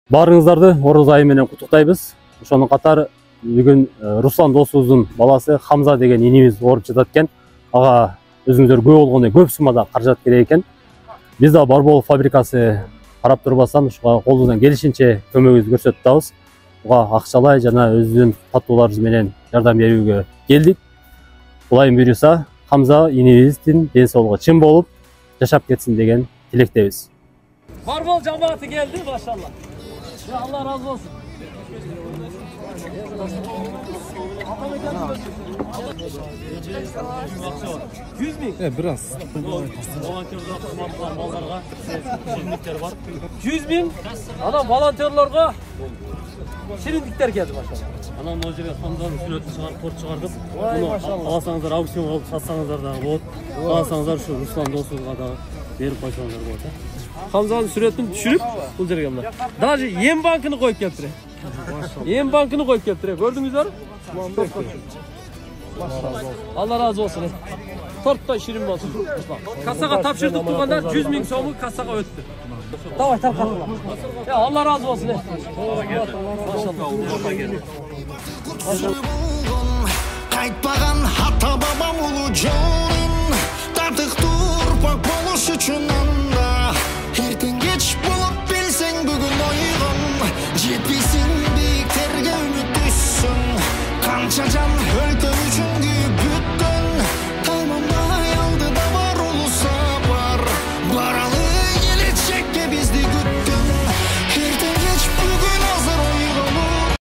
Баарыңыздарды Орозо айы менен куттуктайбыз. Ошонун катары бүгүн Руслан досубуздун баласы Хамза деген инибиз ооруп жатат экен. Ага өзүңүздөр көп болгондой көп суммада каражат керек экен. Биз да Барбол фабрикасы карап турбастан ушуга колубуздан келишинче көмөгүбүздү көрсөтүп атабыз. Буга акчалай жана өзүнүн таттууларыбыз менен жардам берүүгө келдик. Кудайым буйруса, Хамза инибиздин ден соолугу чын болуп жашап кетсин деген тилектебиз. Барбол жамааты geldi maşallah. Ya Allah razı olsun. Biraz. Var. 100 bin adam volontörlerge şirinlikler geldi maşallah. Anam o жерге Хамзанын сүрөтүн чыгарып, торт чыгардык. Муну алсаңыздар аукцион кылып сатсаңыздар дагы болот. Алсаңыздар ушу Руслан досубузга дагы берип койсоңуздар болот. Хамзанын сүрөтүн түшүрүп, бул жерге мына. Даже Ем банкыны коюп келиптир. Ем банкыны коюп келиптир. Көрдүңүздөр? Allah razı olsun. Tort da şirin olsun. Kassaga tapşırdık turganda 100 000 so'mu kassaga öttü. Davay tarqatma. Ya Allah razı olsun. Qaytmagan hatta babam ulu jonin, tartıq turpak boluş üçün